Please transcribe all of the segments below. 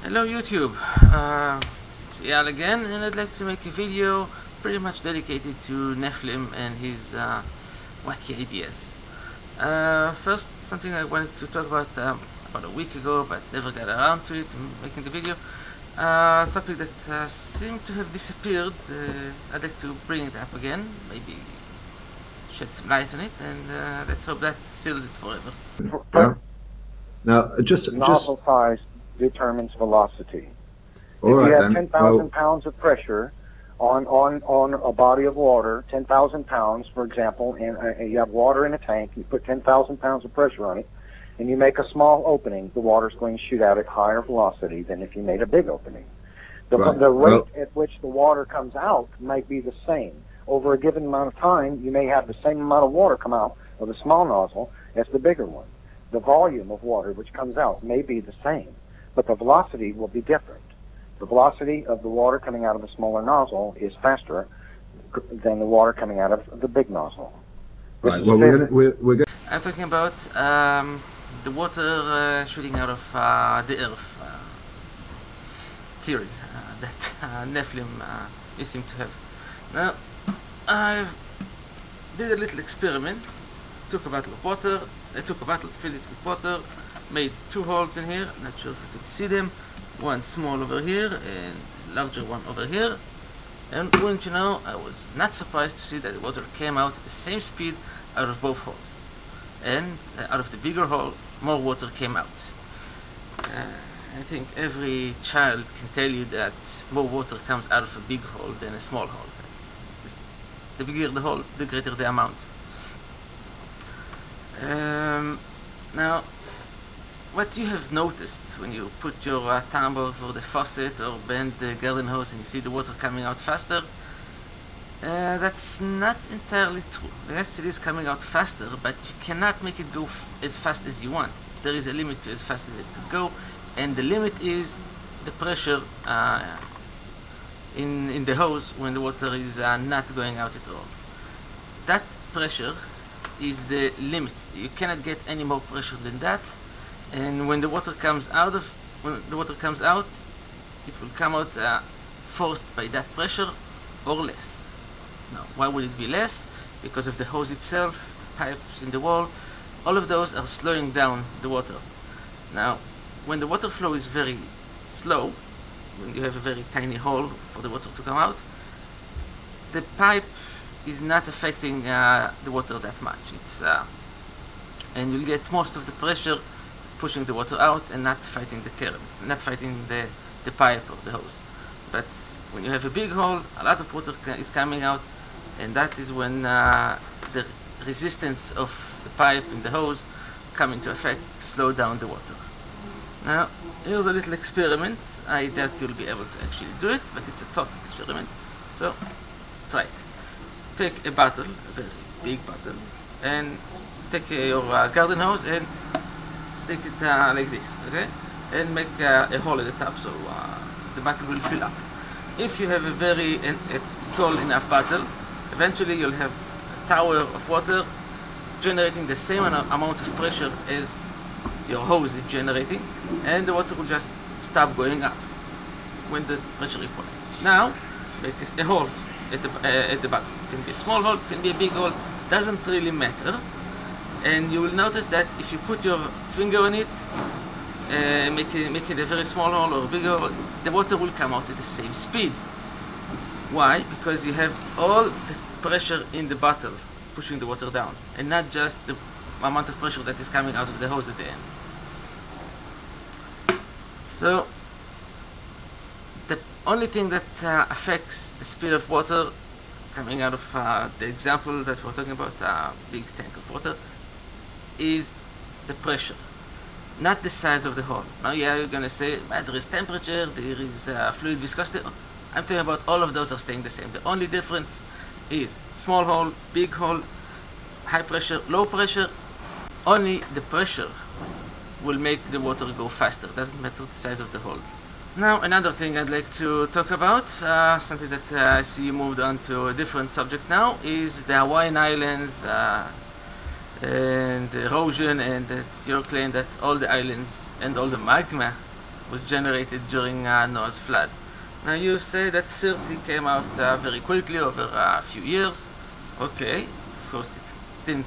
Hello YouTube, it's Eyal again, and I'd like to make a video pretty much dedicated to Nephilim and his wacky ideas. First, something I wanted to talk about a week ago, but never got around to it, making the video. A topic that seemed to have disappeared. I'd like to bring it up again, maybe shed some light on it, and let's hope that seals it forever. Now, nozzle size determines velocity. All if you right, have 10,000 pounds of pressure on a body of water, 10,000 pounds, for example, and you have water in a tank, you put 10,000 pounds of pressure on it, and you make a small opening, the water's going to shoot out at higher velocity than if you made a big opening. The rate at which the water comes out might be the same. Over a given amount of time, you may have the same amount of water come out of the small nozzle as the bigger one. The volume of water which comes out may be the same, but the velocity will be different. The velocity of the water coming out of the smaller nozzle is faster than the water coming out of the big nozzle. Right. Well, we're I'm talking about the water shooting out of the earth theory that Nephilim you seem to have. Now, I did a little experiment. Took a bottle of water. I took a bottle, filled it with water, made two holes in here. Not sure if you can see them. One small over here and larger one over here. And wouldn't you know, I was not surprised to see that the water came out at the same speed out of both holes. And out of the bigger hole, more water came out. I think every child can tell you that more water comes out of a big hole than a small hole. The bigger the hole, the greater the amount. Now, what you have noticed when you put your thumb over the faucet or bend the garden hose and you see the water coming out faster, that's not entirely true. Yes, it is coming out faster, but you cannot make it go as fast as you want. There is a limit to as fast as it could go, and the limit is the pressure in the hose when the water is not going out at all. That pressure is the limit. You cannot get any more pressure than that, and when the water comes out, it will come out forced by that pressure or less. Now, why would it be less? Because of the hose itself, pipes in the wall, all of those are slowing down the water. Now, when the water flow is very slow, when you have a very tiny hole for the water to come out, the pipe is not affecting the water that much. And you'll get most of the pressure pushing the water out and not fighting the current, not fighting the pipe or the hose. But when you have a big hole, a lot of water is coming out, and that is when the resistance of the pipe and the hose come into effect to slow down the water. Now, here's a little experiment. I doubt you'll be able to actually do it, but it's a thought experiment. So, try it. Take a bottle, a very big bottle, and take your garden hose and stick it like this, okay? And make a hole at the top so the bottle will fill up. If you have a tall enough bottle, eventually you'll have a tower of water generating the same amount of pressure as your hose is generating, and the water will just stop going up when the pressure equalizes. Now, make a hole at the bottom. It can be a small hole, it can be a big hole, doesn't really matter. And you will notice that if you put your finger on it, make it a very small hole or a big hole, the water will come out at the same speed. Why? Because you have all the pressure in the bottle pushing the water down, and not just the amount of pressure that is coming out of the hose at the end. So, the only thing that affects the speed of water coming out of the example that we're talking about, a big tank of water, is the pressure, not the size of the hole. Now, yeah, you're going to say, there is temperature, there is fluid viscosity. I'm talking about all of those are staying the same. The only difference is small hole, big hole, high pressure, low pressure. Only the pressure will make the water go faster. Doesn't matter the size of the hole. Now, another thing I'd like to talk about, something that I see you moved on to a different subject now, is the Hawaiian Islands and erosion, and it's your claim that all the islands and all the magma was generated during Noah's flood. Now you say that 30 came out very quickly over a few years. Okay, of course it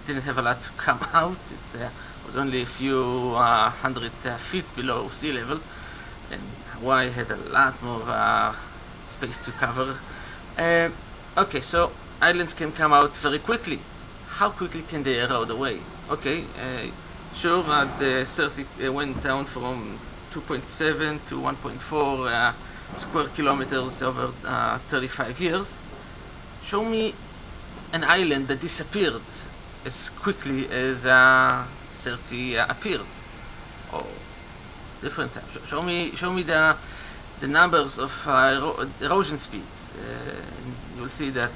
didn't have a lot to come out. It was only a few hundred feet below sea level, and Hawaii had a lot more space to cover. Okay, so islands can come out very quickly. How quickly can they erode away? Okay, sure, the 30 went down from 2.7 to 1.4 square kilometers over 35 years. Show me an island that disappeared as quickly as 30 appeared, or different time. Show me the numbers of erosion speeds. You'll see that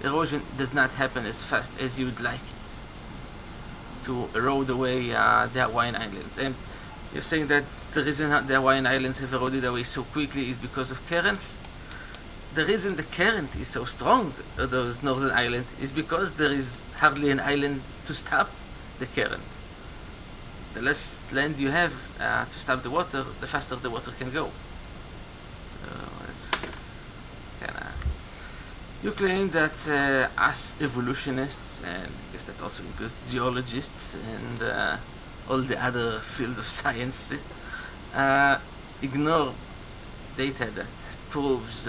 erosion does not happen as fast as you'd like it to erode away the Hawaiian Islands. And you're saying that the reason the Hawaiian Islands have eroded away so quickly is because of currents? The reason the current is so strong on those northern islands is because there is hardly an island to stop the current. The less land you have to stop the water, the faster the water can go. So it's kinda... You claim that us evolutionists, and I guess that also includes geologists and all the other fields of science, ignore data that proves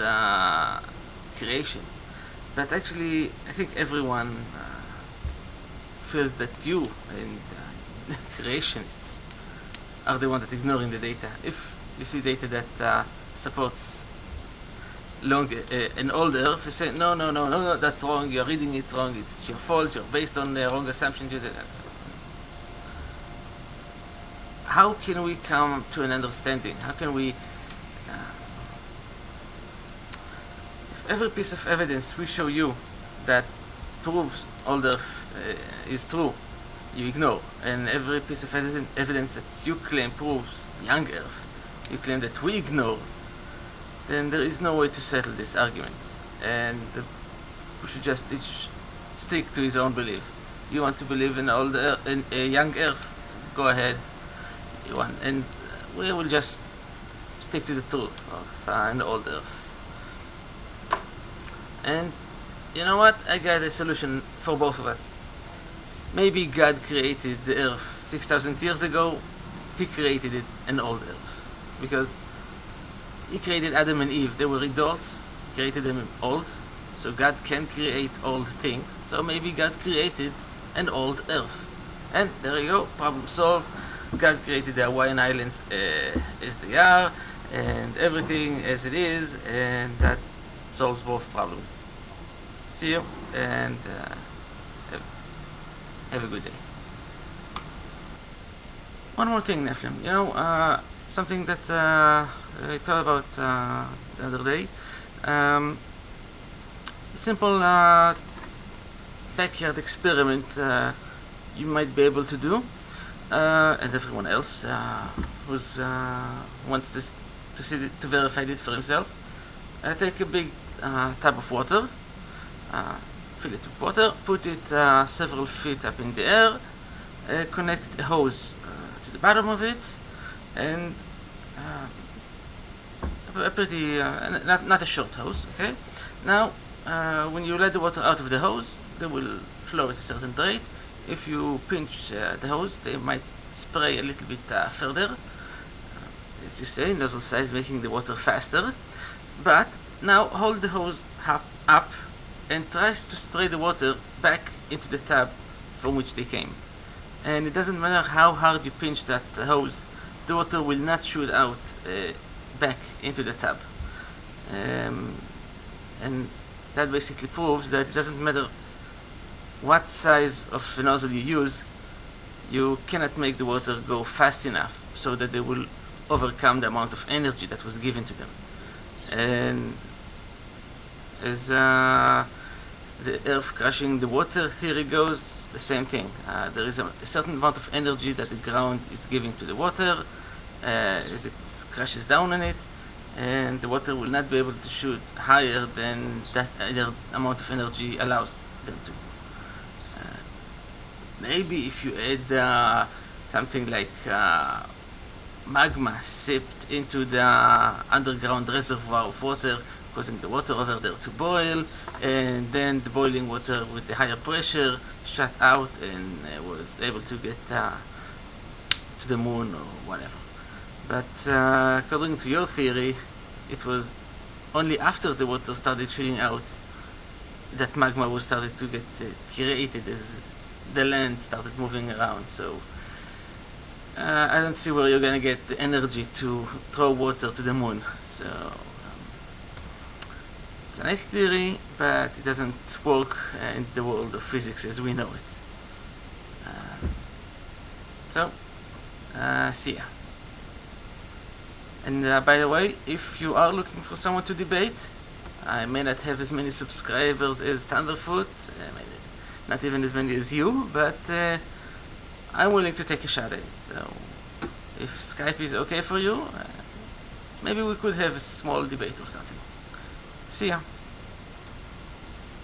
creation. But actually, I think everyone feels that you and creationists are the one that ignoring the data. If you see data that supports an old Earth, you say no, that's wrong. You're reading it wrong. It's your fault. You're based on the wrong assumptions. How can we come to an understanding? How can we? If every piece of evidence we show you that proves old Earth is true, you ignore, and every piece of evidence that you claim proves young Earth, you claim that we ignore, then there is no way to settle this argument, and we should just each stick to his own belief. You want to believe in old Earth, in a young Earth, go ahead. You want, and we will just stick to the truth of an old Earth. And you know what? I got a solution for both of us. Maybe God created the Earth 6,000 years ago. He created it an old Earth because He created Adam and Eve. They were adults. He created them old. So God can create old things. So maybe God created an old Earth. And there you go. Problem solved. God created the Hawaiian Islands as they are, and everything as it is, and that solves both problems. See you, and have a good day. One more thing, Nephilim. You know, something that I thought about the other day. Simple backyard experiment you might be able to do. And everyone else who's wants to verify this for himself. Take a big tub of water, fill it with water, put it several feet up in the air, connect a hose to the bottom of it, and a pretty not a short hose. Okay. Now, when you let the water out of the hose, they will flow at a certain rate. If you pinch the hose, they might spray a little bit further. As you say, nozzle size making the water faster. But now hold the hose up and try to spray the water back into the tub from which they came. And it doesn't matter how hard you pinch that hose, the water will not shoot out back into the tub. And that basically proves that it doesn't matter what size of nozzle you use, you cannot make the water go fast enough so that they will overcome the amount of energy that was given to them. And as the earth crushing the water theory goes, the same thing. There is a certain amount of energy that the ground is giving to the water as it crashes down on it, and the water will not be able to shoot higher than that amount of energy allows them to. Maybe if you add something like magma seeped into the underground reservoir of water, causing the water over there to boil, and then the boiling water with the higher pressure shut out and was able to get to the moon or whatever. But according to your theory, it was only after the water started shooting out that magma was started to get created as the land started moving around. So I don't see where you're gonna get the energy to throw water to the moon. So it's a nice theory, but it doesn't work in the world of physics as we know it. See ya. And by the way, if you are looking for someone to debate, I may not have as many subscribers as Thunderfoot, not even as many as you, but I'm willing to take a shot at it. So if Skype is okay for you, maybe we could have a small debate or something. See ya.